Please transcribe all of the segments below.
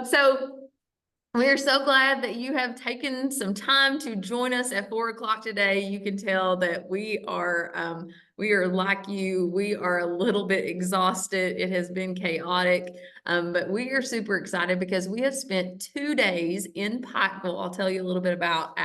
So we are so glad that you have taken some time to join us at 4 o'clock today. You can tell that we are like you. We are a little bit exhausted. It has been chaotic, but we are super excited because we have spent 2 days in Pikeville. I'll tell you a little bit about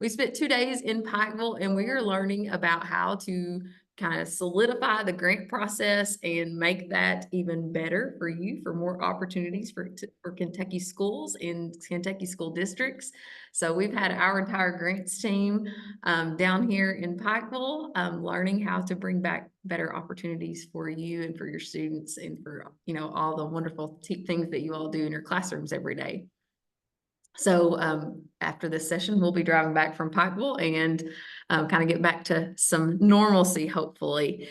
we spent 2 days in Pikeville, and we are learning about how to kind of solidify the grant process and make that even better for you, for more opportunities for Kentucky schools and Kentucky school districts. So we've had our entire grants team down here in Pikeville learning how to bring back better opportunities for you and for your students and for, all the wonderful things that you all do in your classrooms every day. So after this session, we'll be driving back from Pikeville and kind of get back to some normalcy, hopefully.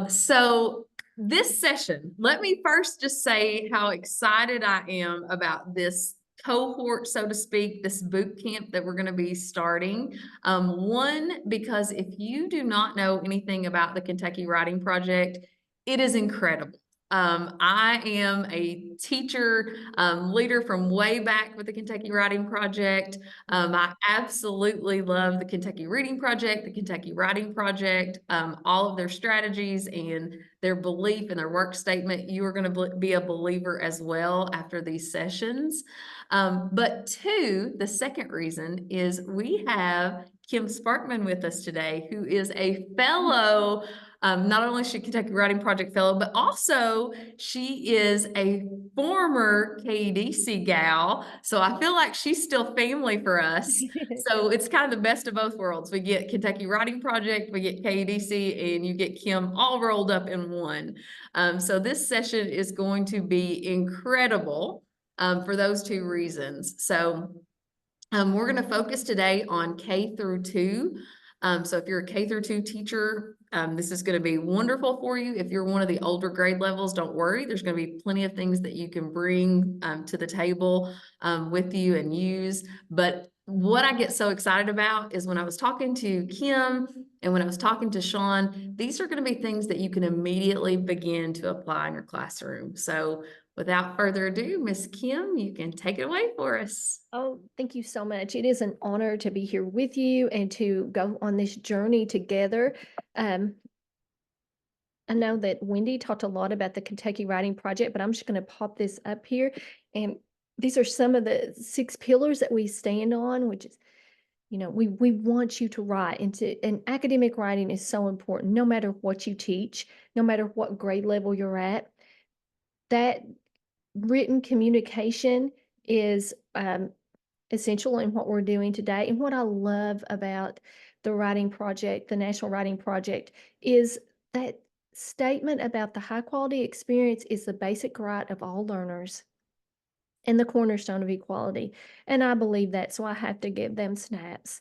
So this session, let me first just say how excited I am about this cohort, so to speak, this boot camp that we're going to be starting. One, because if you do not know anything about the Kentucky Writing Project, it is incredible. I am a teacher, leader from way back with the Kentucky Writing Project. I absolutely love the Kentucky Reading Project, the Kentucky Writing Project, all of their strategies and their belief and their work statement. You are going to be a believer as well after these sessions. But two, the second reason is we have Kim Sparkman with us today, who is a fellow. Not only is she Kentucky Writing Project Fellow, but also she is a former KDC gal. So I feel like she's still family for us. So it's kind of the best of both worlds. We get Kentucky Writing Project, we get KDC, and you get Kim all rolled up in one. So this session is going to be incredible for those two reasons. So we're going to focus today on K-2. So if you're a K-2 teacher, this is going to be wonderful for you. If you're one of the older grade levels, don't worry. There's going to be plenty of things that you can bring to the table with you and use. But what I get so excited about is when I was talking to Kim and when I was talking to Sean, these are going to be things that you can immediately begin to apply in your classroom. So without further ado, Miss Kim, you can take it away for us. Oh, thank you so much. It is an honor to be here with you and to go on this journey together. Um, I know that Wendy talked a lot about the Kentucky Writing Project, but I'm just going to pop this up here. And these are some of the 6 pillars that we stand on, which is, we want you to write. And academic writing is so important, no matter what you teach, no matter what grade level you're at. That written communication is essential in what we're doing today. And what I love about the writing project, the National Writing Project, is that statement about the high quality experience is the basic right of all learners and the cornerstone of equality. And I believe that, so I have to give them snaps.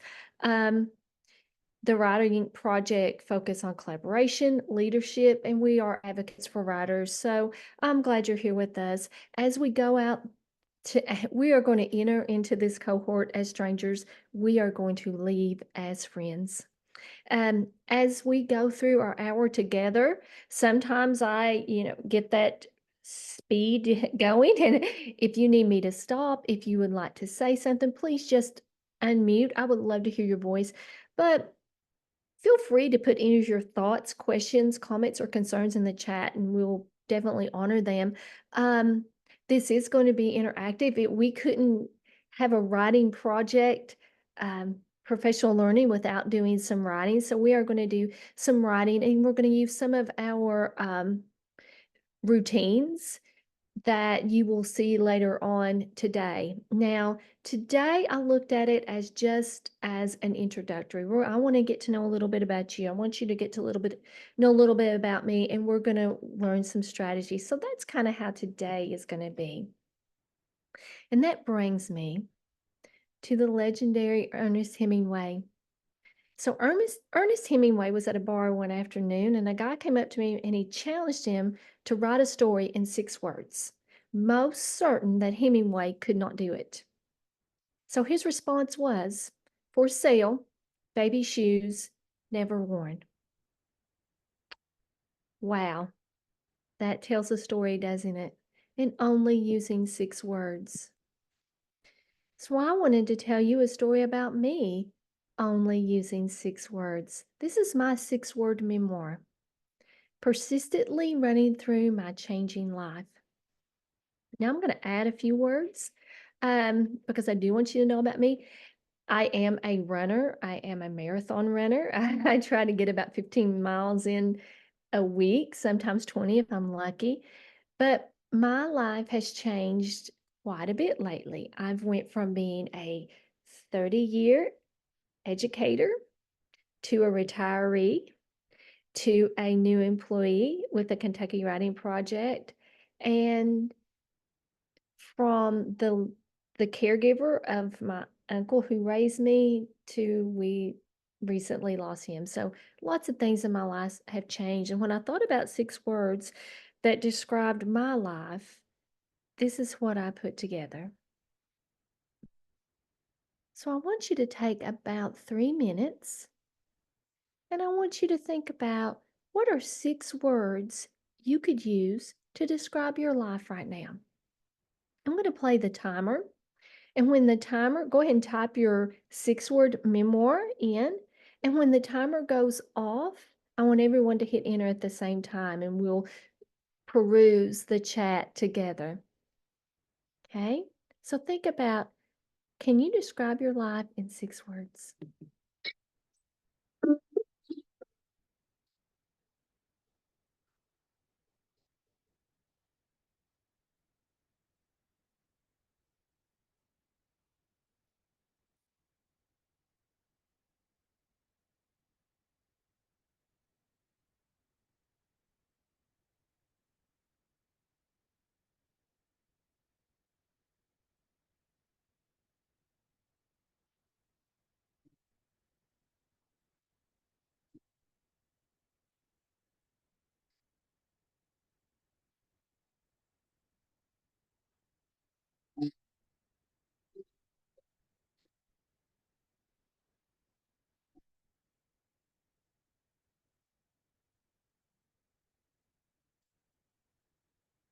The writing project focus on collaboration, leadership, and we are advocates for writers. So I'm glad you're here with us. As we go out we are going to enter into this cohort as strangers. We are going to leave as friends. As we go through our hour together, sometimes I, get that speed going. And if you need me to stop, if you would like to say something, please just unmute. I would love to hear your voice. But feel free to put any of your thoughts, questions, comments, or concerns in the chat, and we'll definitely honor them. This is going to be interactive. We couldn't have a writing project, professional learning without doing some writing. So we are going to do some writing, and we're going to use some of our routines that you will see later on today. Now, today I looked at it as just as an introductory. I want to get to know a little bit about you. I want you to get to know a little bit about me, and we're going to learn some strategies. So that's kind of how today is going to be. And that brings me to the legendary Ernest Hemingway. So Ernest Hemingway was at a bar one afternoon, and a guy came up to me and he challenged him to write a story in 6 words, most certain that Hemingway could not do it. So his response was, "For sale, baby shoes, never worn." Wow, that tells a story, doesn't it? and only using 6 words. So I wanted to tell you a story about me, only using 6 words. This is my 6 word memoir, persistently running through my changing life. Now I'm going to add a few words because I do want you to know about me. I am a runner. I am a marathon runner. I try to get about 15 miles in a week, sometimes 20 if I'm lucky. But my life has changed quite a bit lately. I've went from being a 30-year educator to a retiree to a new employee with the Kentucky Writing Project, and from the caregiver of my uncle who raised me to we recently lost him. So lots of things in my life have changed. And when I thought about 6 words that described my life, this is what I put together. So I want you to take about 3 minutes and I want you to think about what are 6 words you could use to describe your life right now. I'm going to play the timer. And when the timer, go ahead and type your 6 word memoir in. And when the timer goes off, I want everyone to hit enter at the same time and we'll peruse the chat together. Okay? So think about, can you describe your life in 6 words?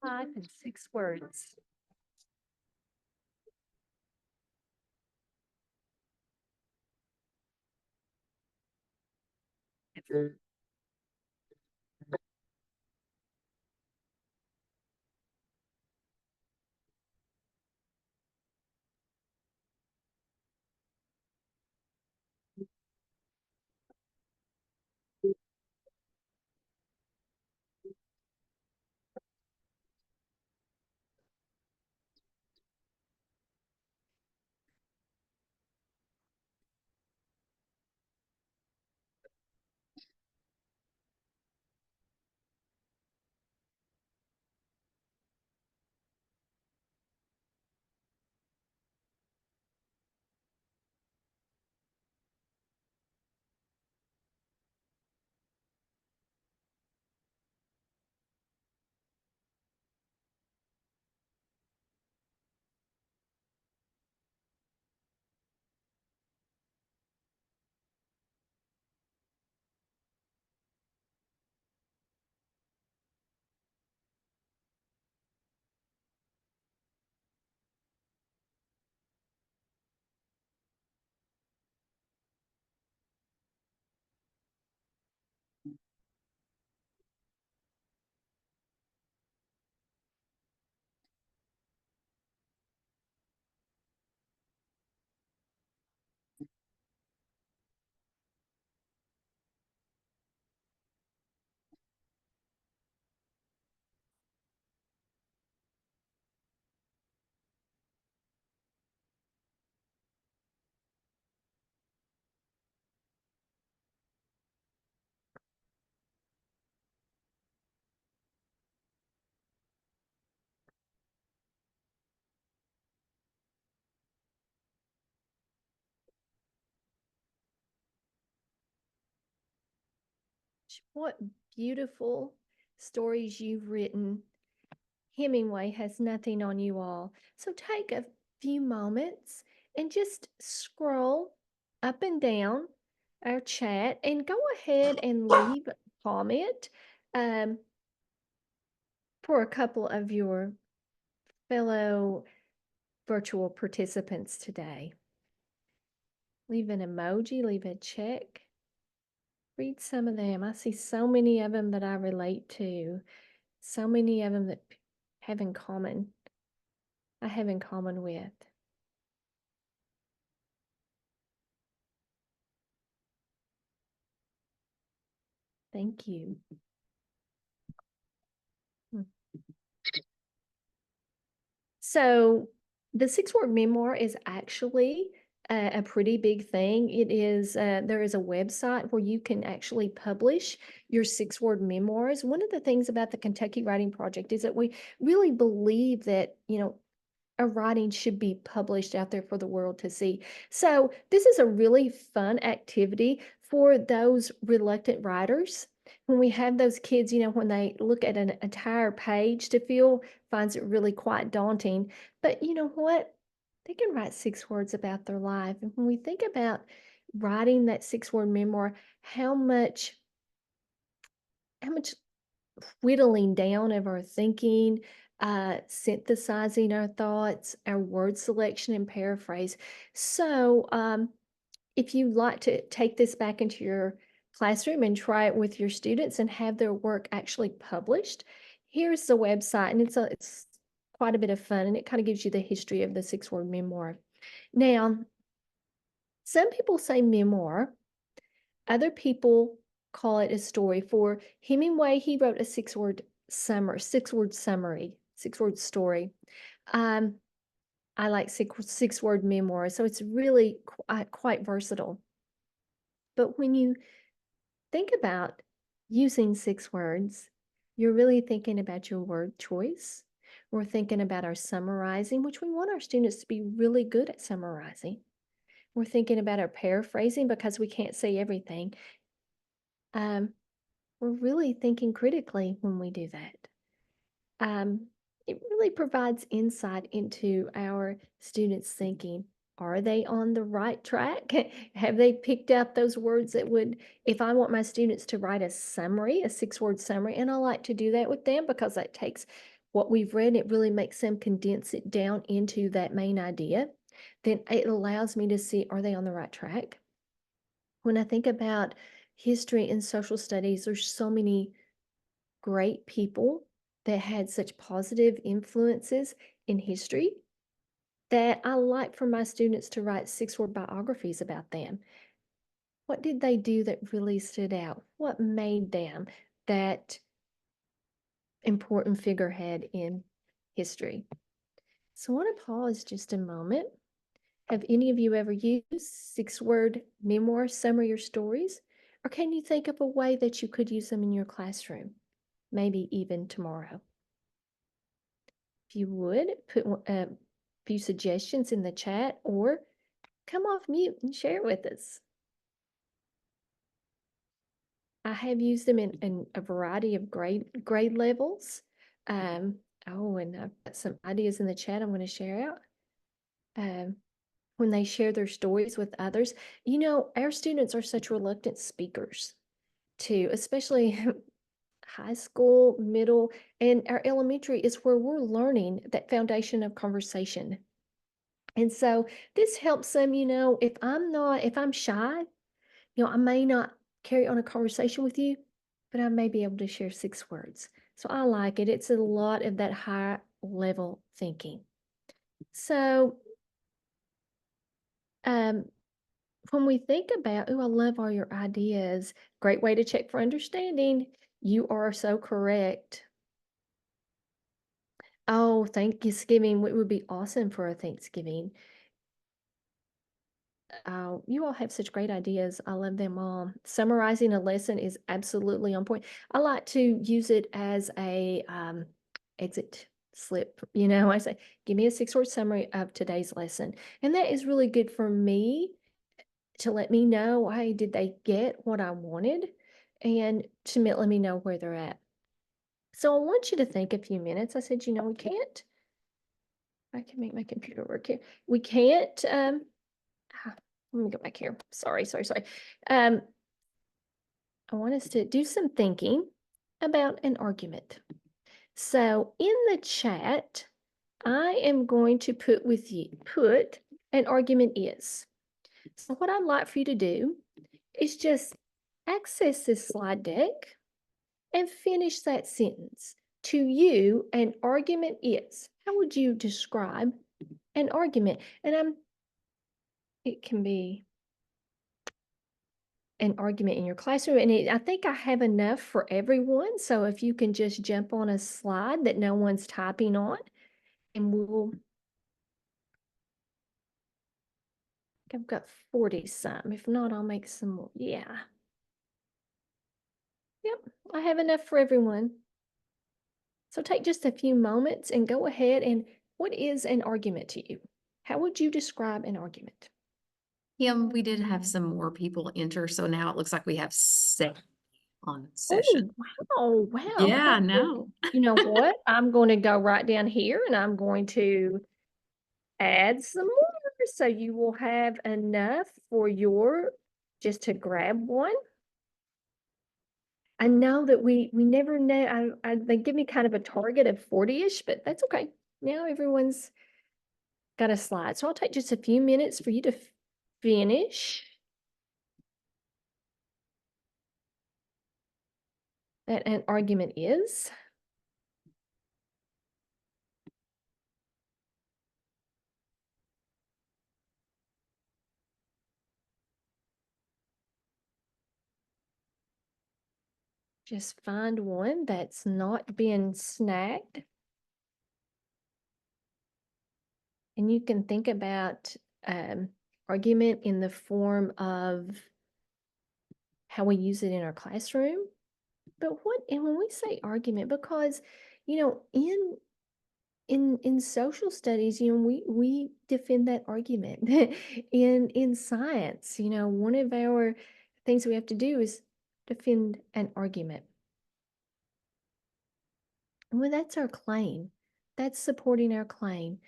Life in 6 words. What beautiful stories you've written. Hemingway has nothing on you all. So take a few moments and just scroll up and down our chat and go ahead and leave a comment um, for a couple of your fellow virtual participants today. Leave an emoji, leave a check. Read some of them. I see so many of them that I relate to. So many of them that have in common. I have in common with. Thank you. Hmm. So the six-word memoir is actually a pretty big thing. It is, there is a website where you can actually publish your six-word memoirs. One of the things about the Kentucky Writing Project is that we really believe that, our writing should be published out there for the world to see. So this is a really fun activity for those reluctant writers. When we have those kids, when they look at an entire page to fill, finds it really quite daunting. But you know what? They can write 6 words about their life. And when we think about writing that 6 word memoir, how much whittling down of our thinking, synthesizing our thoughts, our word selection and paraphrase. So, if you'd like to take this back into your classroom and try it with your students and have their work actually published, here's the website, and it's quite a bit of fun, and it kind of gives you the history of the 6 word memoir. Now, some people say memoir. Other people call it a story. For Hemingway, he wrote a 6 word summary, 6 word story. Um, I like six word memoir, so it's really quite versatile. But when you think about using 6 words, you're really thinking about your word choice. We're thinking about our summarizing, which we want our students to be really good at summarizing. We're thinking about our paraphrasing because we can't say everything. Um, we're really thinking critically when we do that. Um, it really provides insight into our students' thinking. Are they on the right track? Have they picked out those words that would, if I want my students to write a summary, a 6 word summary, and I like to do that with them because that takes what we've read, it really makes them condense it down into that main idea, then it allows me to see, are they on the right track? When I think about history and social studies, there's so many great people that had such positive influences in history that I like for my students to write 6 word biographies about them. What did they do that really stood out? What made them that important figurehead in history? So I want to pause just a moment. Have any of you ever used 6 word memoir summary or stories? Or can you think of a way that you could use them in your classroom? Maybe even tomorrow. If you would, put a few suggestions in the chat or come off mute and share with us. I have used them in a variety of grade levels. And I've got some ideas in the chat I'm going to share out. When they share their stories with others, our students are such reluctant speakers too, especially high school, middle, and our elementary is where we're learning that foundation of conversation. And so this helps them, if I'm shy, I may not carry on a conversation with you, but I may be able to share 6 words. So I like it. It's a lot of that high level thinking. So um, when we think about, I love all your ideas. Great way to check for understanding. You are so correct. Oh, Thanksgiving. It would be awesome for a Thanksgiving. You all have such great ideas. I love them all. Summarizing a lesson is absolutely on point. I like to use it as a exit slip. I say, give me a 6 word summary of today's lesson. And that is really good for me to let me know, hey, did they get what I wanted? And to let me know where they're at. So I want you to think a few minutes. I said, we can't. I can make my computer work here. We can't let me go back here. Sorry. Um, I want us to do some thinking about an argument. So in the chat, I am going to put an argument is. So what I'd like for you to do is just access this slide deck and finish that sentence. To you, an argument is. How would you describe an argument? And it can be an argument in your classroom, and I think I have enough for everyone. So if you can just jump on a slide that no one's typing on, and I've got 40 some. If not, I'll make some more. Yeah. Yep, I have enough for everyone. So take just a few moments and go ahead and what is an argument to you? How would you describe an argument? Kim, we did have some more people enter, so now it looks like we have 7 on Oh, session. wow. Yeah, I Okay. know. You know what? I'm going to go right down here and I'm going to add some more. So you will have enough for just to grab one. I know that we never know. They give me kind of a target of 40-ish, but that's okay. Now everyone's got a slide. So I'll take just a few minutes for you to finish. That an argument is. Just find one that's not been snagged. And you can think about argument in the form of how we use it in our classroom. But and when we say argument, because, in social studies, we defend that argument. In science, one of our things we have to do is defend an argument. Well, that's our claim. That's supporting our claim.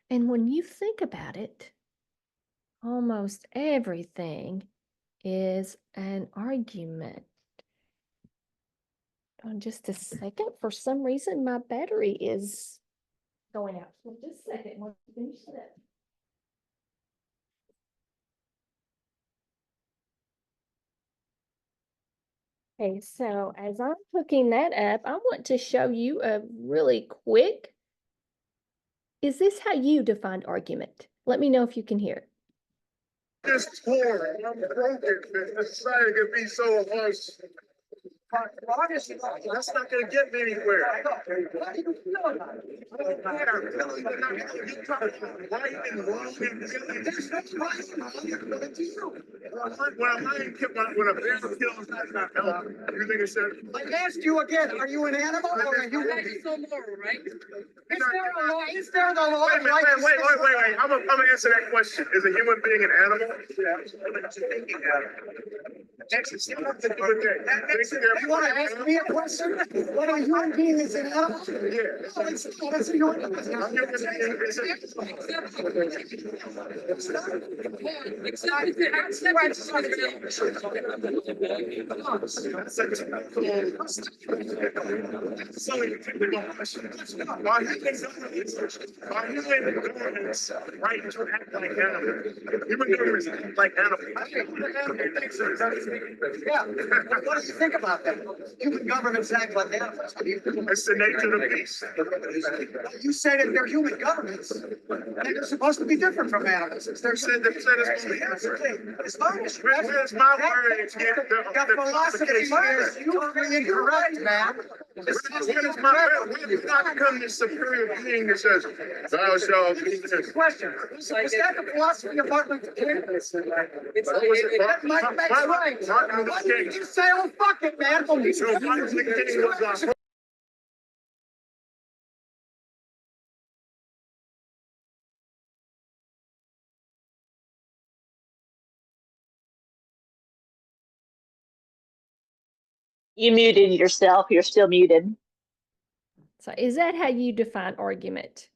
And when you think about it, almost everything is an argument. Just a second. For some reason, my battery is going out. So just a second. We'll finish that. Okay, so as I'm hooking that up, I want to show you a really quick. Is this how you defined argument? Let me know if you can hear it. Just torn. I'm broken. This society can be so harsh. That's not going to get me anywhere. Right and wrong and there's no right and wrong to you. When a bear kills, that's not helping. You think it said? I asked you again, are you an animal or a human being? So moral, right? Is there the law? Wait. I'm gonna answer that question. Is a human being an animal? You want to ask me a question? What a human being is an animal? Yeah. It's a human governments right to act like animals. Human governments act like animals. Yeah. What do you think about that? Human governments act like animals. It's the nature of the beast. You say that they're human governments, and they're supposed to be different from animals. They're said it's supposed to be different. It's not. Where's my word? The philosophy is usually incorrect, man. Where's not become this superior being that says, thou shalt be this? Question. Is that the philosophy of Martin Luther King? That's right. Why did you say, oh, fuck it, man? You muted yourself. You're still muted. So is that how you define argument?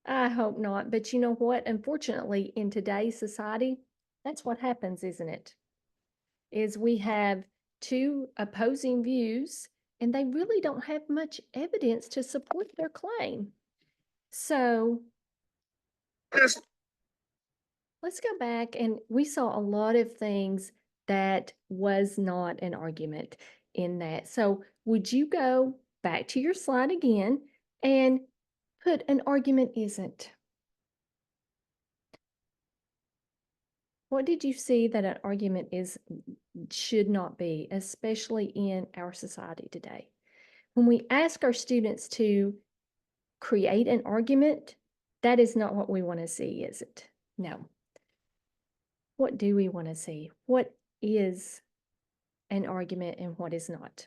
I hope not. But you know what? Unfortunately, in today's society, that's what happens, isn't it? Is we have two opposing views and they really don't have much evidence to support their claim. So Yes. let's go back, and we saw a lot of things that was not an argument in that. So would you go back to your slide again and put an argument isn't? What did you see that an argument is should not be, especially in our society today? When we ask our students to create an argument, that is not what we want to see, is it? No. What do we want to see? What is an argument and what is not?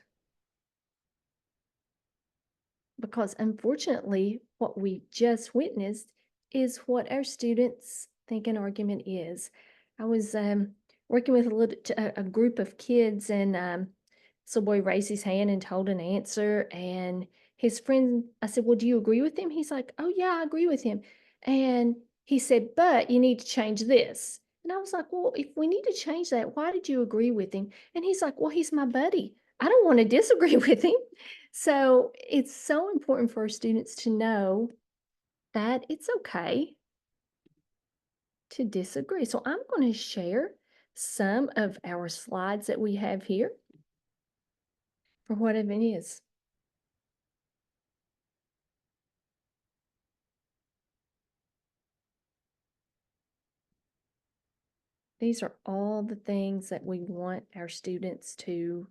Because unfortunately, what we just witnessed is what our students think an argument is. I was working with a group of kids, and so boy raised his hand and told an answer, and his friend, I said, well, do you agree with him? He's like, oh yeah, I agree with him. And he said, but you need to change this. And I was like, well, if we need to change that, why did you agree with him? And he's like, well, he's my buddy. I don't want to disagree with him. So it's so important for our students to know that it's okay to disagree. So I'm going to share some of our slides that we have here for whatever it is. These are all the things that we want our students to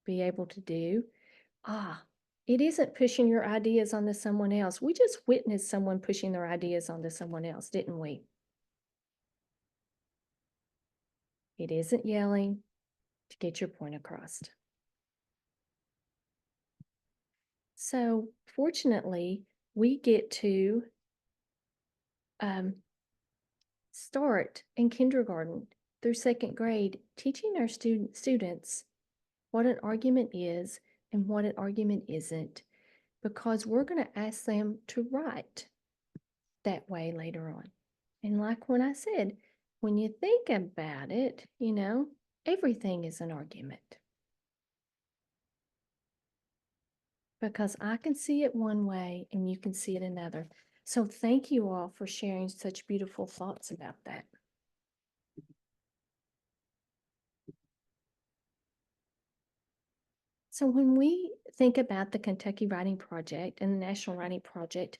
be able to do. It isn't pushing your ideas onto someone else. We just witnessed someone pushing their ideas onto someone else, didn't we? It isn't yelling to get your point across. So fortunately, we get to start in kindergarten through second grade, teaching our students what an argument is and what an argument isn't, because we're going to ask them to write that way later on. And like when I said, when you think about it, everything is an argument. Because I can see it one way and you can see it another. So thank you all for sharing such beautiful thoughts about that. So when we think about the Kentucky Writing Project and the National Writing Project,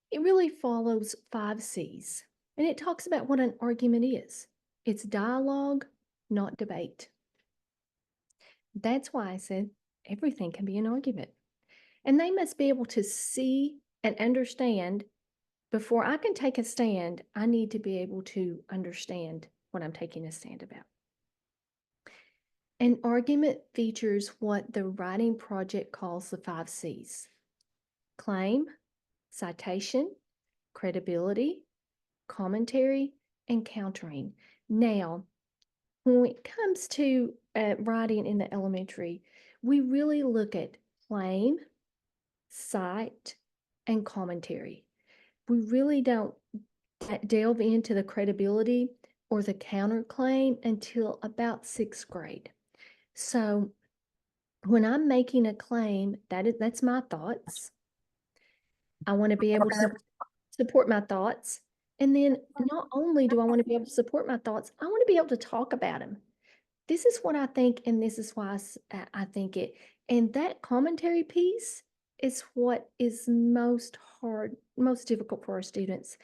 it really follows 5 C's. And it talks about what an argument is. It's dialogue, not debate. That's why I said everything can be an argument. And they must be able to see and understand. Before I can take a stand, I need to be able to understand what I'm taking a stand about. An argument features what the writing project calls the 5 C's: claim, citation, credibility, commentary, and countering. Now, when it comes to writing in the elementary, we really look at claim, cite, and commentary. We really don't delve into the credibility or the counterclaim until about 6th grade. So when I'm making a claim, that's my thoughts. I want to be able to support my thoughts. And then not only do I want to be able to support my thoughts, I want to be able to talk about them. This is what I think, and this is why I think it. And that commentary piece is what is most difficult for our students.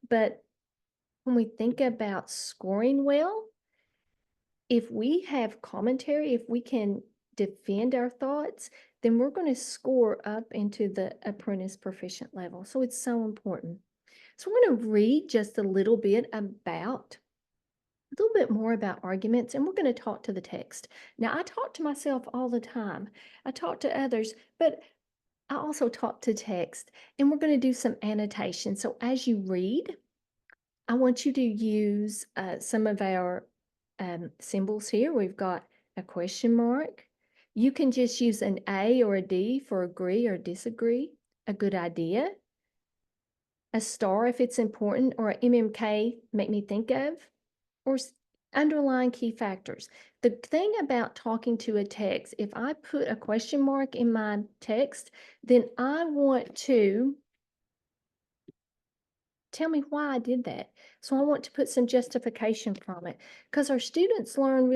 But when we think about scoring well, if we have commentary, if we can defend our thoughts, then we're going to score up into the apprentice proficient level. So it's so important. So I'm going to read just a little bit more about arguments, and we're going to talk to the text. Now, I talk to myself all the time. I talk to others, but I also talk to text, and we're going to do some annotation. So as you read, I want you to use some of our symbols here. We've got a question mark. You can just use an A or a D for agree or disagree, a good idea, a star if it's important, or a MMK, make me think of, or underline key factors. The thing about talking to a text, if I put a question mark in my text, then I want to Tell me why I did that. So I want to put some justification from it, because our students learn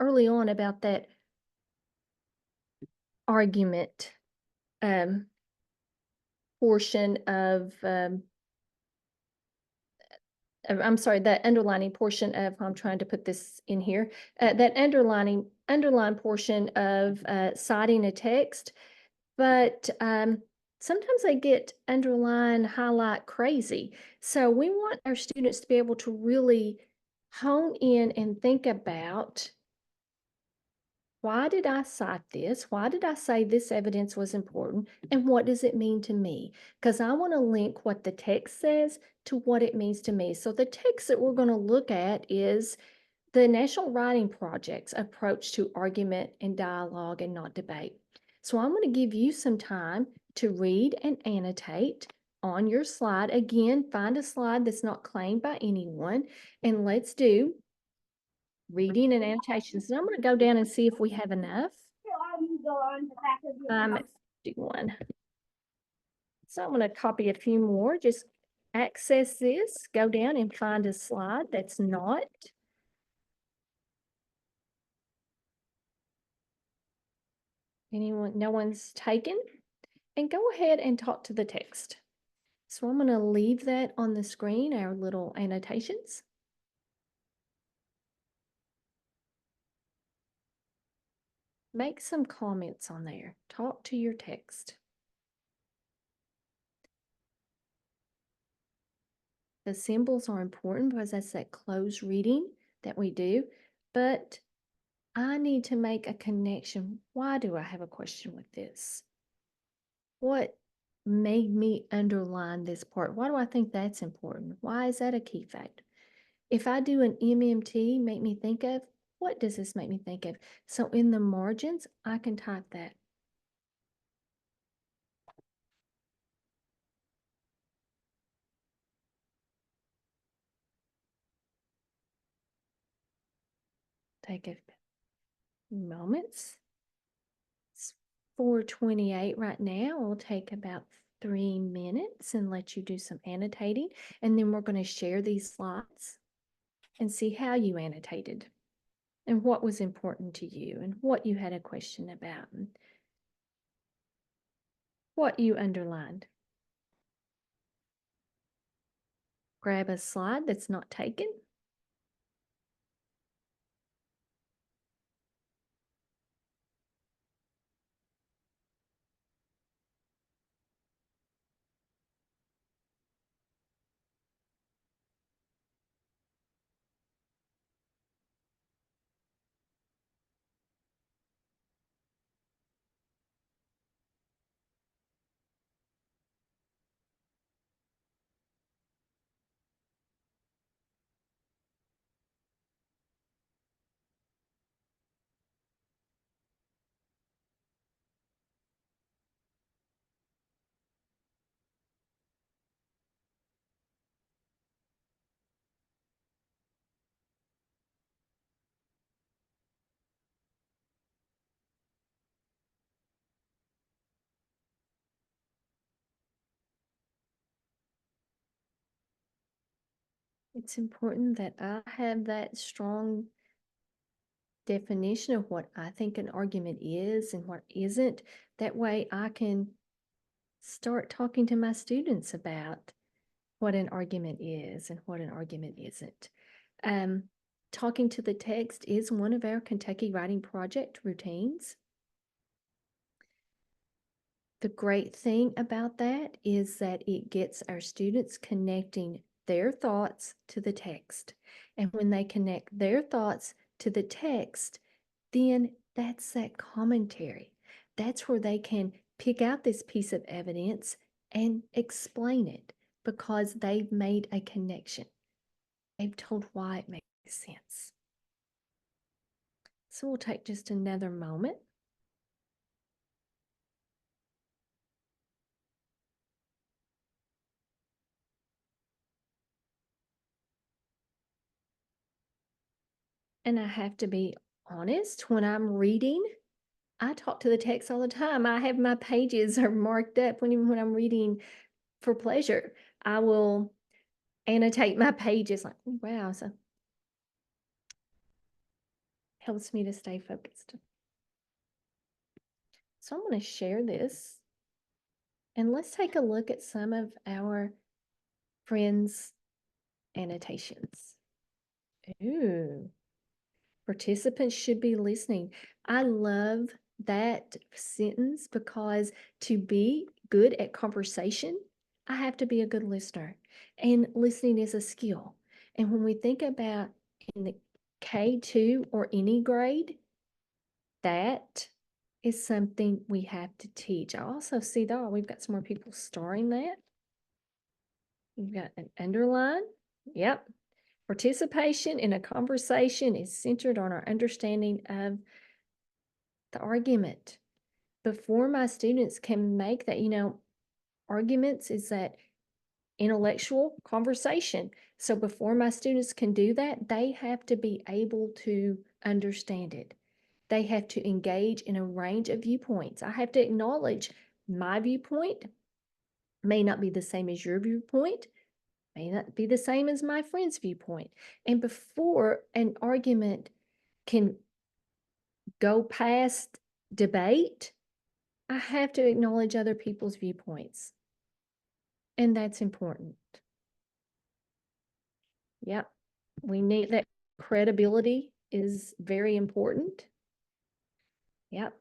early on about that argument portion of I'm sorry, that underlining portion of, I'm trying to put this in here, that underline portion of citing a text, but sometimes they get underline, highlight crazy. So we want our students to be able to really hone in and think about, why did I cite this? Why did I say this evidence was important? And what does it mean to me? Because I want to link what the text says to what it means to me. So the text that we're going to look at is the National Writing Project's approach to argument and dialogue and not debate. So I'm going to give you some time to read and annotate on your slide. Again, find a slide that's not claimed by anyone, and let's do reading and annotations. And I'm going to go down and see if we have enough. I'm at 51. So I'm going to copy a few more. Just access this, go down and find a slide that's not. No one's taken. And go ahead and talk to the text. So I'm going to leave that on the screen, our little annotations. Make some comments on there. Talk to your text. The symbols are important because that's that closed reading that we do, but I need to make a connection. Why do I have a question with this? What made me underline this part? Why do I think that's important? Why is that a key fact? If I do an MMT, make me think of, what does this make me think of? So in the margins, I can type that. Take a moments. It's 4:28 right now. It'll take about 3 minutes and let you do some annotating. And then we're going to share these slides and see how you annotated and what was important to you and what you had a question about and what you underlined. Grab a slide that's not taken. It's important that I have that strong definition of what I think an argument is and what isn't. That way I can start talking to my students about what an argument is and what an argument isn't. Talking to the text is one of our Kentucky Writing Project routines. The great thing about that is that it gets our students connecting their thoughts to the text. And when they connect their thoughts to the text, then that's that commentary. That's where they can pick out this piece of evidence and explain it because they've made a connection. They've told why it makes sense. So we'll take just another moment. And I have to be honest, when I'm reading, I talk to the text all the time. I have my pages are marked up when I'm reading for pleasure. I will annotate my pages. Like, "Oh, wow, so helps me to stay focused. So I'm going to share this, and let's take a look at some of our friends' annotations. Ooh, participants should be listening. I love that sentence because to be good at conversation, I have to be a good listener. And listening is a skill. And when we think about in the K-2 or any grade, that is something we have to teach. I also see that we've got some more people starring that. We've got an underline. Yep. Participation in a conversation is centered on our understanding of the argument. Before my students can make that, arguments is that intellectual conversation. So before my students can do that, they have to be able to understand it. They have to engage in a range of viewpoints. I have to acknowledge my viewpoint may not be the same as your viewpoint, may not be the same as my friend's viewpoint. And before an argument can go past debate, I have to acknowledge other people's viewpoints. And that's important. Yep. We need that credibility is very important. Yep.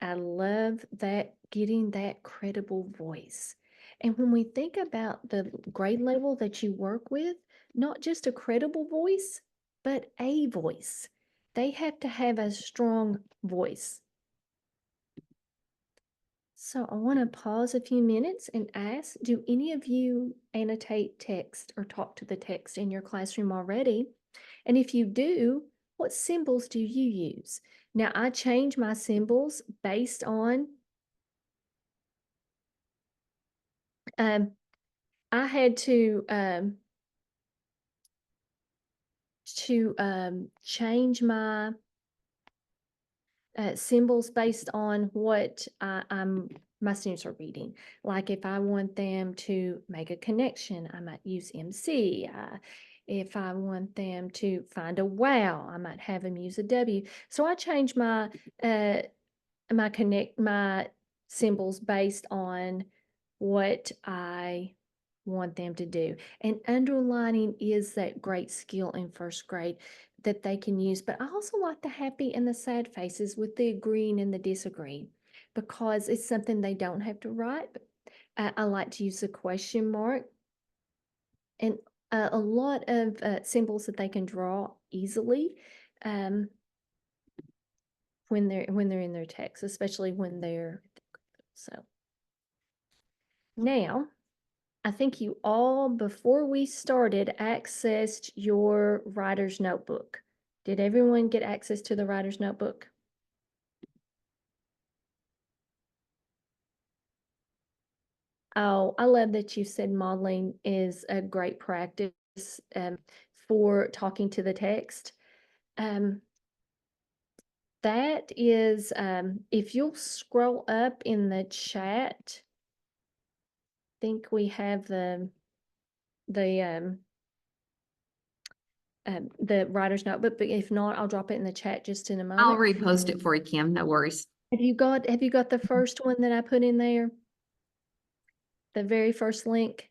I love that, getting that credible voice. And when we think about the grade level that you work with, not just a credible voice, but a voice. They have to have a strong voice. So I want to pause a few minutes and ask, do any of you annotate text or talk to the text in your classroom already? And if you do, what symbols do you use? Now, I change my symbols based on, I had to change my symbols based on what my students are reading. Like if I want them to make a connection, I might use MC. If I want them to find a wow, I might have them use a W. So I change my my symbols based on what I want them to do. And underlining is that great skill in first grade that they can use. But I also like the happy and the sad faces with the agreeing and the disagreeing because it's something they don't have to write. I like to use the question mark and a lot of symbols that they can draw easily when they're in their text, especially when they're so. Now, I think you all, before we started, accessed your writer's notebook. Did everyone get access to the writer's notebook? Oh, I love that you said modeling is a great practice for talking to the text. That is, if you'll scroll up in the chat, I think we have the writer's notebook, but if not, I'll drop it in the chat just in a I'll moment. repost it for you, Kim. No worries. Have you got the first one that I put in there? The very first link?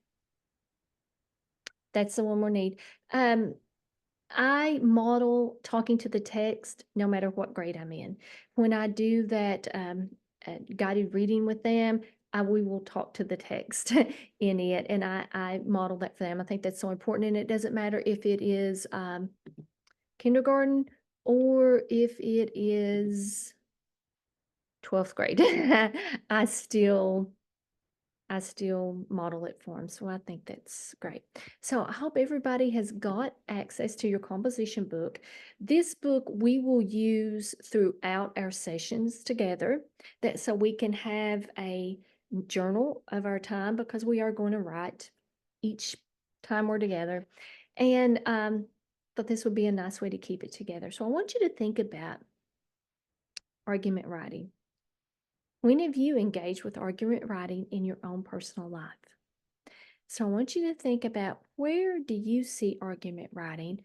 That's the one we'll need. I model talking to the text no matter what grade I'm in. When I do that guided reading with them, we will talk to the text in it, and I model that for them. I think that's so important, and it doesn't matter if it is kindergarten or if it is 12th grade. I still model it for them. So I think that's great. So I hope everybody has got access to your composition book. This book we will use throughout our sessions together, that so we can have a journal of our time, because we are going to write each time we're together. And thought this would be a nice way to keep it together. So I want you to think about argument writing. When have you engaged with argument writing in your own personal life? So I want you to think about, where do you see argument writing?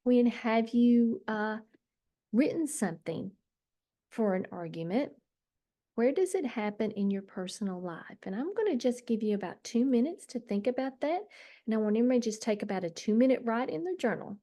When have you written something for an argument? Where does it happen in your personal life? And I'm going to just give you about 2 minutes to think about that. And I want everybody to just take about a 2-minute write in their journal.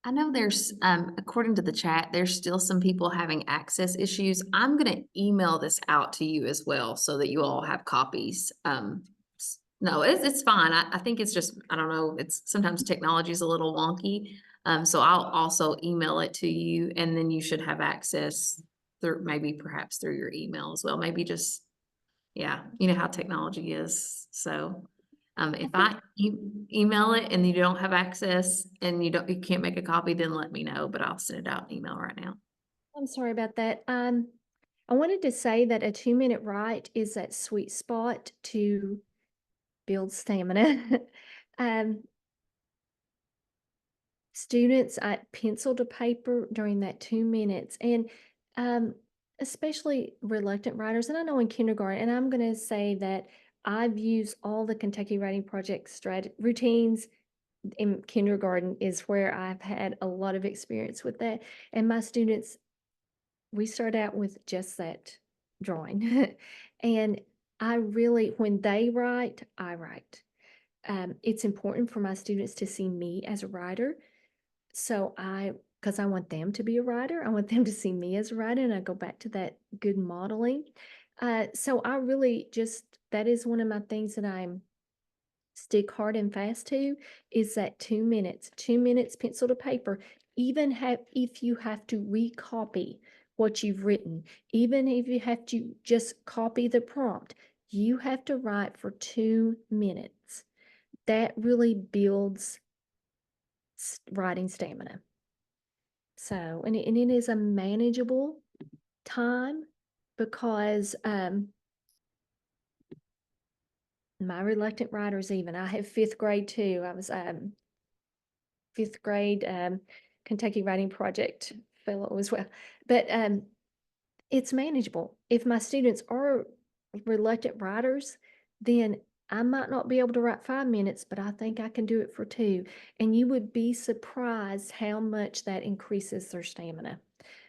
I know there's, according to the chat, there's still some people having access issues. I'm gonna email this out to you as well so that you all have copies. No, it's fine. I think it's just, I don't know, it's sometimes technology is a little wonky. So I'll also email it to you, and then you should have access through, maybe perhaps through your email as well. Maybe just, yeah, you know how technology is. So if I email it and you don't have access and you can't make a copy, then let me know, but I'll send it out an email right now. I'm sorry about that. I wanted to say that a 2-minute write is that sweet spot to build stamina. um, Students, I pencil to paper during that 2 minutes, and um, especially reluctant writers. And I know in kindergarten, and I'm going to say that I've used all the Kentucky Writing Project routines in kindergarten is where I've had a lot of experience with that. And my students, we start out with just that drawing. And I really, when they write, I write. It's important for my students to see me as a writer. So because I want them to be a writer, I want them to see me as a writer, and I go back to that good modeling. So I really just, that is one of my things that I'm stick hard and fast to, is that 2 minutes, 2 minutes pencil to paper. Even if you have to recopy what you've written, even if you have to just copy the prompt, you have to write for 2 minutes. That really builds writing stamina. So, and it is a manageable time, because my reluctant writers, even I have 5th grade too. I was 5th grade Kentucky Writing Project fellow as well. But it's manageable. If my students are reluctant writers, then I might not be able to write 5 minutes, but I think I can do it for 2. And you would be surprised how much that increases their stamina.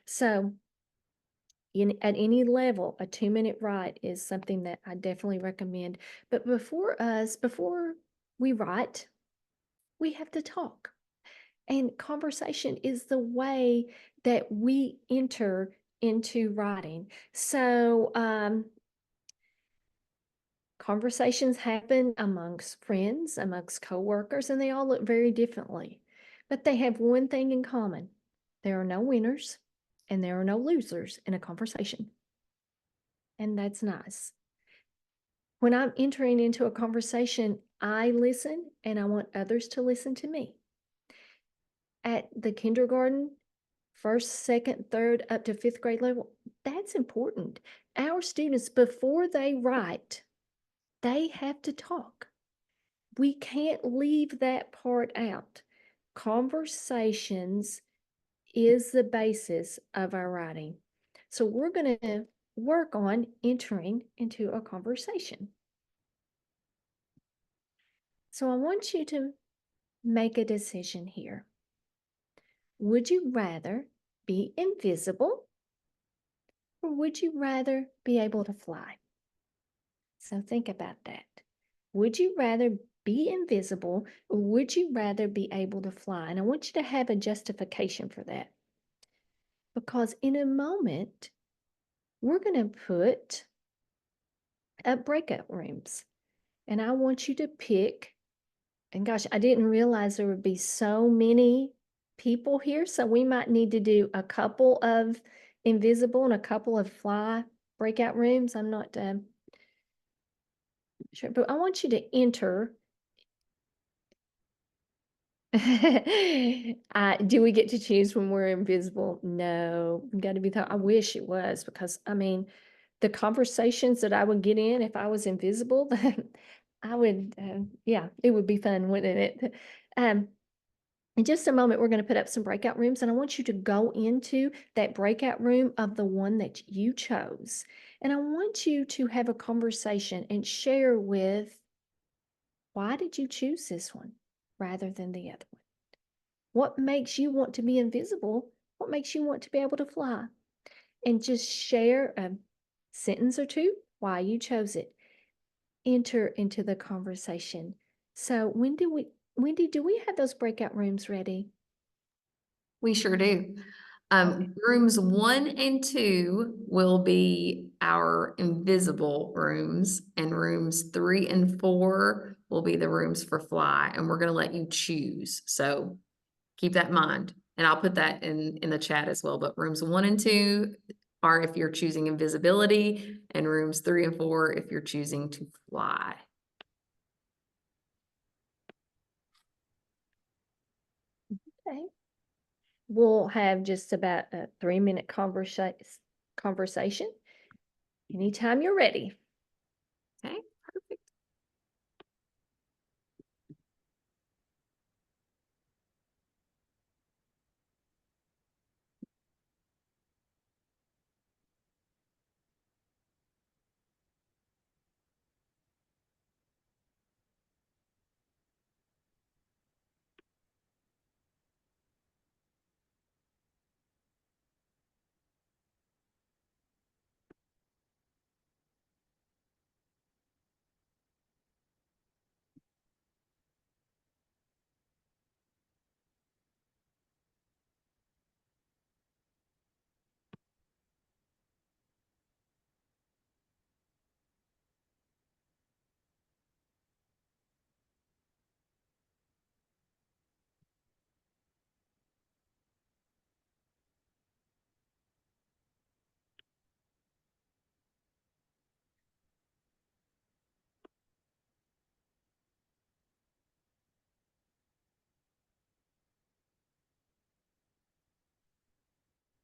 So at any level, a 2-minute write is something that I definitely recommend. But before we write, we have to talk. And conversation is the way that we enter into writing. So conversations happen amongst friends, amongst coworkers, and they all look very differently. But they have one thing in common. There are no winners and there are no losers in a conversation. And that's nice. When I'm entering into a conversation, I listen and I want others to listen to me. At the kindergarten, 1st, 2nd, 3rd, up to 5th grade level, That's important. Our students, before they write, they have to talk. We can't leave that part out. Conversations is the basis of our writing. So we're going to work on entering into a conversation. So I want you to make a decision here. Would you rather be invisible, or would you rather be able to fly? So think about that. Would you rather be invisible, or would you rather be able to fly? And I want you to have a justification for that. Because in a moment, we're going to put up breakout rooms. And I want you to pick, and gosh, I didn't realize there would be so many people here. So we might need to do a couple of invisible and a couple of fly breakout rooms. I'm not sure, but I want you to enter. Do we get to choose when we're invisible? No, we got to be I wish it was, because I mean, the conversations that I would get in if I was invisible, I would, yeah, it would be fun, wouldn't it? In just a moment, we're going to put up some breakout rooms, and I want you to go into that breakout room of the one that you chose. And I want you to have a conversation and share with, why did you choose this one rather than the other one? What makes you want to be invisible? What makes you want to be able to fly? And just share a sentence or two why you chose it. Enter into the conversation. So Wendy, do we have those breakout rooms ready? We sure do. Rooms 1 and 2 will be our invisible rooms, and rooms 3 and 4 will be the rooms for fly, and we're going to let you choose. So keep that in mind, and I'll put that in the chat as well. But rooms 1 and 2 are if you're choosing invisibility, and rooms 3 and 4 if you're choosing to fly. Okay. We'll have just about a 3-minute conversation. Anytime you're ready. Okay, perfect.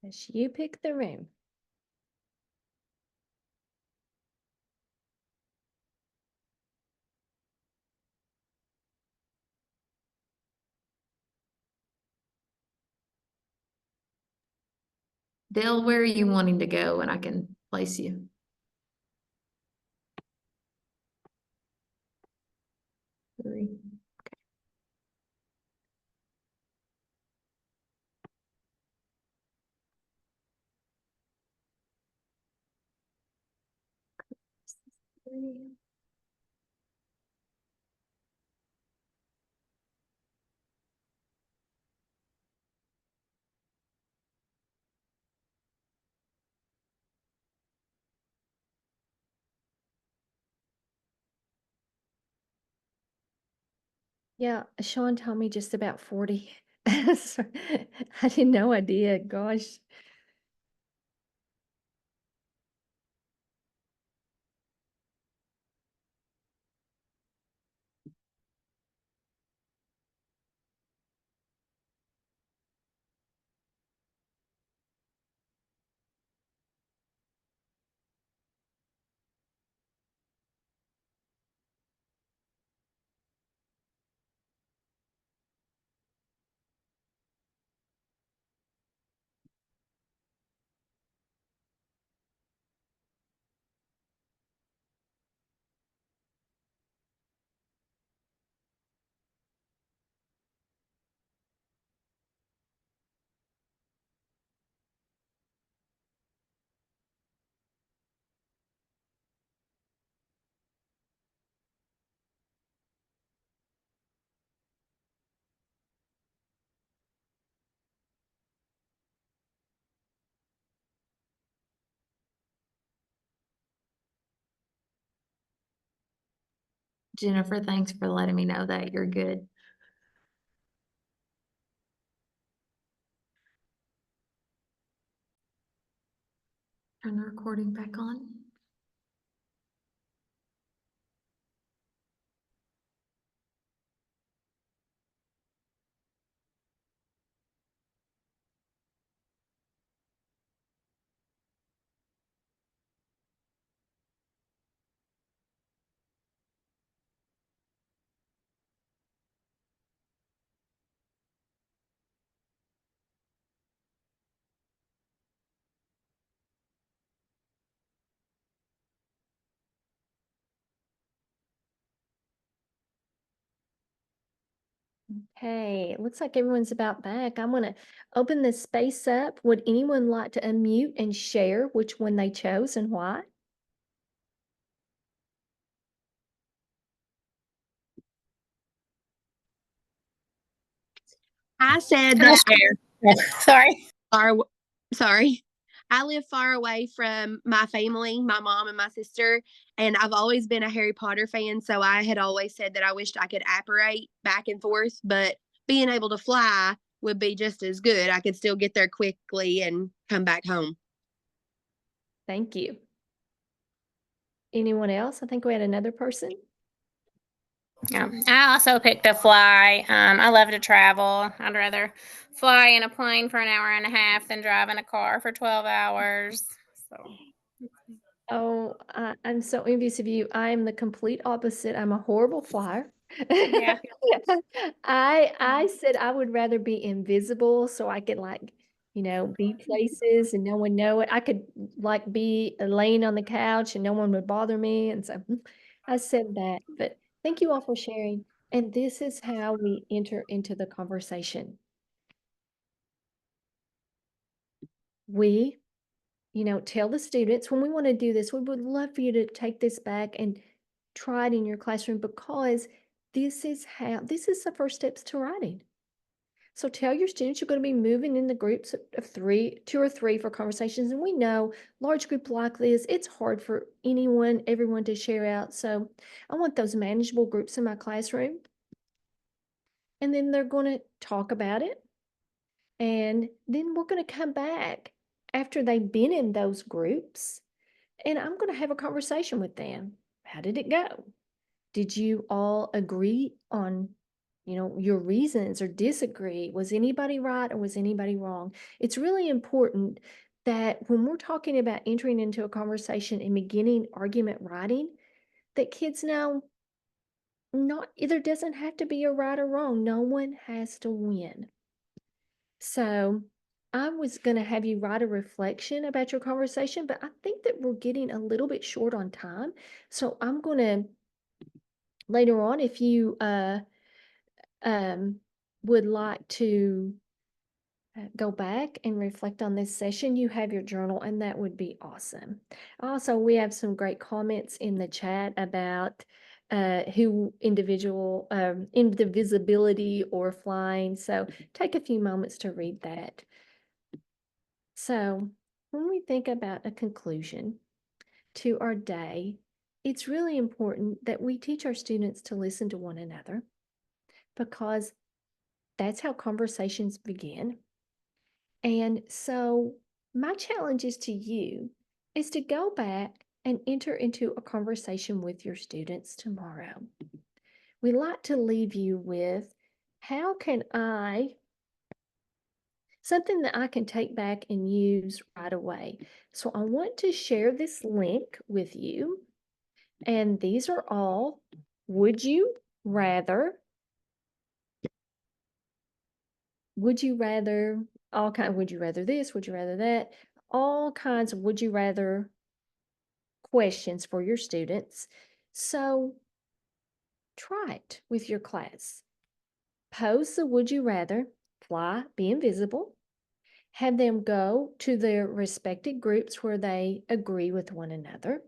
As you pick the room. Dale, where are you wanting to go? And I can place you. Three. Three. Yeah, Sean told me just about 40. So, I had no idea. Gosh. Jennifer, thanks for letting me know that. You're good. Turn the recording back on. Okay, it looks like everyone's about back. I'm gonna open this space up. Would anyone like to unmute and share which one they chose and why? I said I'll that share. Sorry. far, sorry. I live far away from my family, my mom and my sister, and I've always been a Harry Potter fan. So I had always said that I wished I could apparate back and forth, but being able to fly would be just as good. I could still get there quickly and come back home. Thank you. Anyone else? I think we had another person. Yeah, I also picked to fly. I love to travel. I'd rather fly in a plane for an hour and a half than drive in a car for 12 hours. So, Oh, I'm so envious of you. I am the complete opposite. I'm a horrible flyer. yeah. I said I would rather be invisible so I could be places and no one know it. I could be laying on the couch and no one would bother me. And so I said that. But thank you all for sharing. And this is how we enter into the conversation. We tell the students when we want to do this, we would love for you to take this back and try it in your classroom because this is the first steps to writing. So tell your students you're going to be moving in the groups of two or three for conversations. And we know large group like this, it's hard for everyone to share out. So I want those manageable groups in my classroom. And then they're going to talk about it. And then we're going to come back after they've been in those groups and I'm going to have a conversation with them. How did it go? Did you all agree on, your reasons or disagree? Was anybody right or was anybody wrong? It's really important that when we're talking about entering into a conversation and beginning argument writing, that kids know there doesn't have to be a right or wrong. No one has to win. So I was going to have you write a reflection about your conversation, but I think that we're getting a little bit short on time. So I'm going to later on, if you would like to go back and reflect on this session, you have your journal, and that would be awesome. Also, we have some great comments in the chat about indivisibility or flying. So take a few moments to read that. So when we think about a conclusion to our day, it's really important that we teach our students to listen to one another because that's how conversations begin. And so my challenge is to you is to go back and enter into a conversation with your students tomorrow. We like to leave you with something that I can take back and use right away. So I want to share this link with you. And these are all would you rather, all kind would you rather this, would you rather that, all kinds of would you rather questions for your students. So try it with your class. Pose the would you rather, fly, be invisible. Have them go to their respected groups where they agree with one another.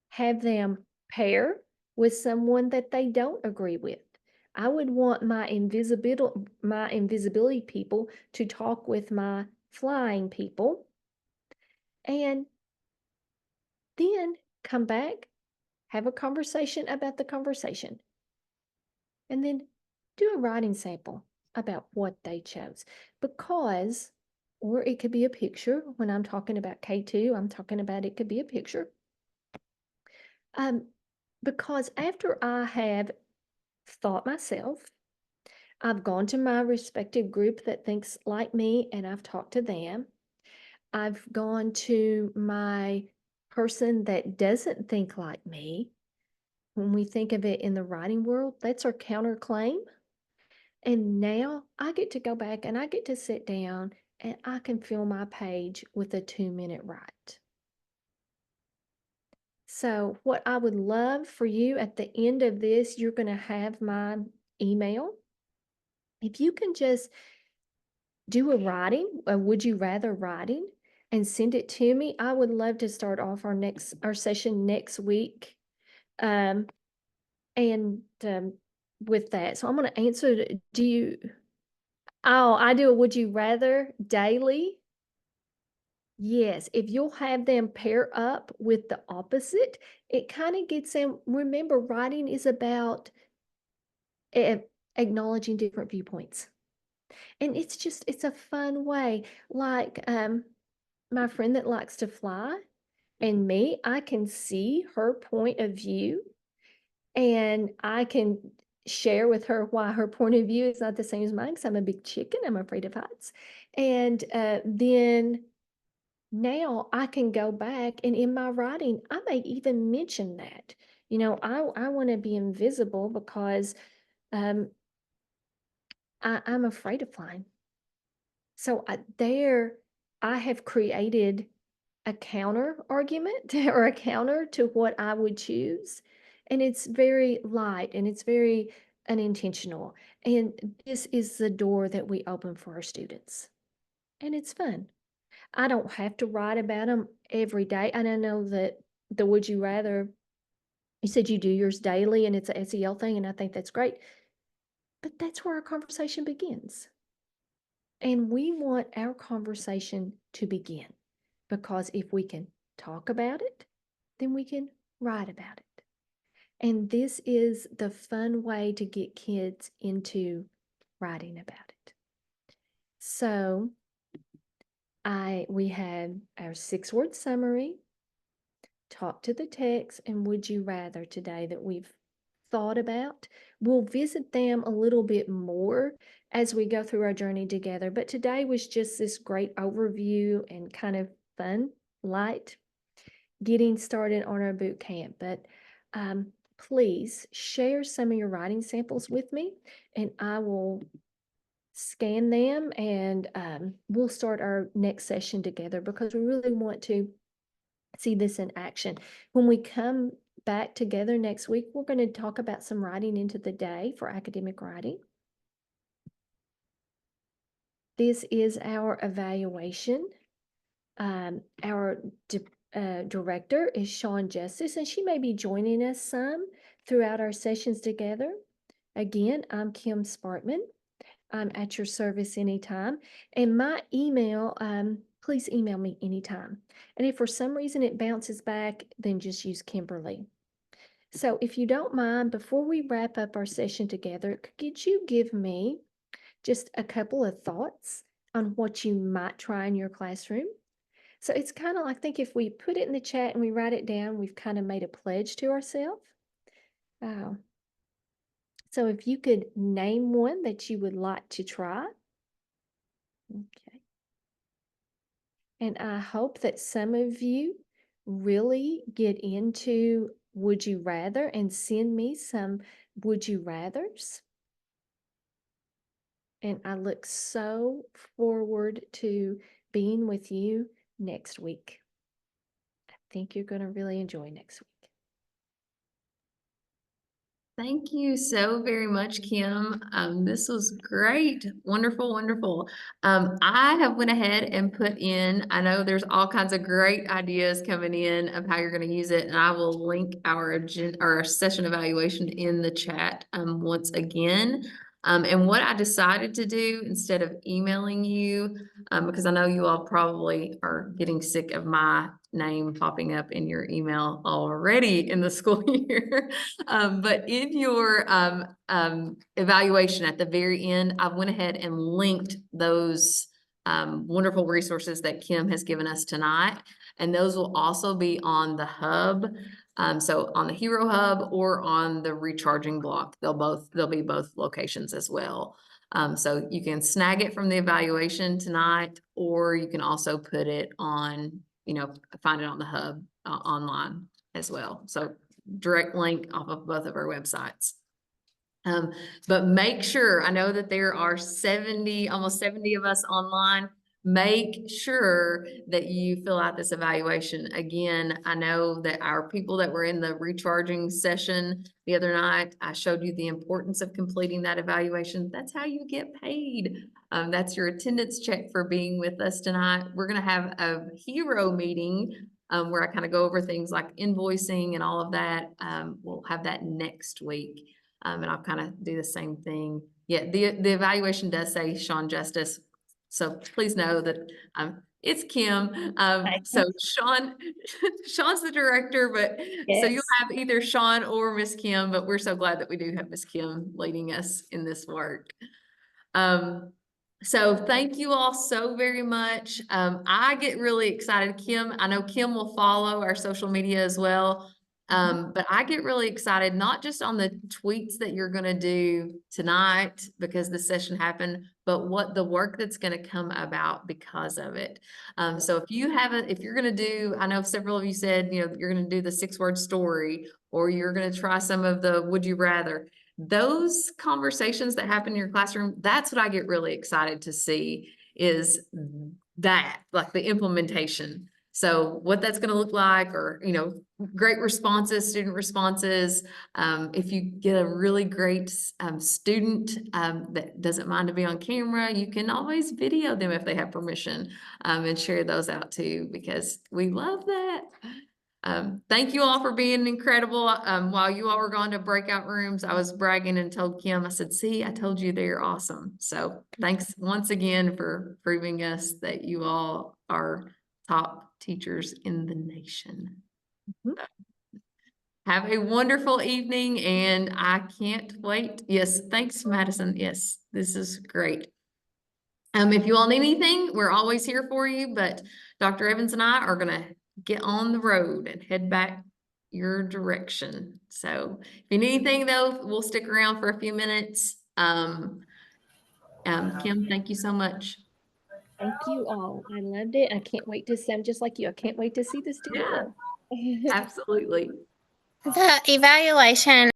Have them pair with someone that they don't agree with. I would want my invisibility people to talk with my flying people. And then come back have a conversation about the conversation, and then do a writing sample about what they chose. Because, or it could be a picture. When I'm talking about K-2, I'm talking about it could be a picture. Because after I have thought myself, I've gone to my respective group that thinks like me and I've talked to them. I've gone to my person that doesn't think like me. When we think of it in the writing world, that's our counterclaim. And now I get to go back and I get to sit down and I can fill my page with a 2-minute write. So, what I would love for you at the end of this, you're going to have my email. If you can just do a writing, a would you rather writing, and send it to me, I would love to start off our session next week. And with that, so I'm going to answer. I do a would you rather daily. Yes, if you'll have them pair up with the opposite, it kind of gets them. Remember, writing is about acknowledging different viewpoints. And it's a fun way. Like my friend that likes to fly and me, I can see her point of view and I can share with her why her point of view is not the same as mine because I'm a big chicken. I'm afraid of heights. And then now I can go back and in my writing, I may even mention that. I want to be invisible because I'm afraid of flying. So I have created a counter argument or a counter to what I would choose. And it's very light and it's very unintentional. And this is the door that we open for our students. And it's fun. I don't have to write about them every day. And I know that the would you rather, you said you do yours daily and it's a SEL thing, and I think that's great. But that's where our conversation begins. And we want our conversation to begin because if we can talk about it, then we can write about it. And this is the fun way to get kids into writing about it. So we had our 6-word summary, talk to the text, and would you rather today that we've thought about. We'll visit them a little bit more as we go through our journey together. But today was just this great overview and kind of fun, light, getting started on our boot camp. But please share some of your writing samples with me and I will scan them and we'll start our next session together because we really want to see this in action. When we come back together next week, we're going to talk about some writing into the day for academic writing. This is our evaluation. Our director is Sean Justice, and she may be joining us some throughout our sessions together. Again, I'm Kim Spartman. I'm at your service anytime. And my email, please email me anytime. And if for some reason it bounces back, then just use Kimberly. So if you don't mind, before we wrap up our session together, could you give me just a couple of thoughts on what you might try in your classroom? So it's kind of like, I think if we put it in the chat and we write it down, we've kind of made a pledge to ourselves. So if you could name one that you would like to try. Okay. And I hope that some of you really get into would you rather and send me some would you rathers. And I look so forward to being with you next week. I think you're going to really enjoy next week. Thank you so very much, Kim. This was great. Wonderful, wonderful. I have went ahead and put in, I know there's all kinds of great ideas coming in of how you're going to use it, and I will link our agenda, our session evaluation in the chat once again. And what I decided to do instead of emailing you, because I know you all probably are getting sick of my name popping up in your email already in the school year. But in your evaluation at the very end, I went ahead and linked those wonderful resources that Kim has given us tonight. And those will also be on the hub. So on the Hero Hub or on the recharging block, they'll be both locations as well. So you can snag it from the evaluation tonight, or you can also put it on, find it on the hub online as well. So direct link off of both of our websites. But make sure, I know that there are almost 70 of us online. Make sure that you fill out this evaluation. Again, I know that our people that were in the recharging session the other night, I showed you the importance of completing that evaluation. That's how you get paid. That's your attendance check for being with us tonight. We're going to have a hero meeting where I kind of go over things like invoicing and all of that. We'll have that next week. And I'll kind of do the same thing. Yeah, the evaluation does say Sean Justice. So please know that it's Kim. So Sean's the director, but so you'll have either Sean or Miss Kim, but we're so glad that we do have Miss Kim leading us in this work. So thank you all so very much. I get really excited. Kim, I know Kim will follow our social media as well. But I get really excited, not just on the tweets that you're going to do tonight because the session happened, but what the work that's going to come about because of it. So if you're going to do, I know several of you said, you're going to do the 6-word story, or you're going to try some of the would you rather. Those conversations that happen in your classroom, that's what I get really excited to see, is that, like the implementation. So what that's going to look like, or, great responses, student responses. If you get a really great student that doesn't mind to be on camera, you can always video them if they have permission, and share those out too, because we love that. Thank you all for being incredible. While you all were gone to breakout rooms, I was bragging and told Kim, I said, see, I told you they're awesome. So thanks once again for proving us that you all are top teachers in the nation. Have a wonderful evening, and I can't wait. Yes, thanks, Madison. Yes, this is great. If you all need anything, we're always here for you, but Dr. Evans and I are going to get on the road and head back your direction. So if you need anything though, we'll stick around for a few minutes. Kim, thank you so much. Thank you all. I loved it. I can't wait to see. I'm just like you. I can't wait to see the studio. Absolutely. The evaluation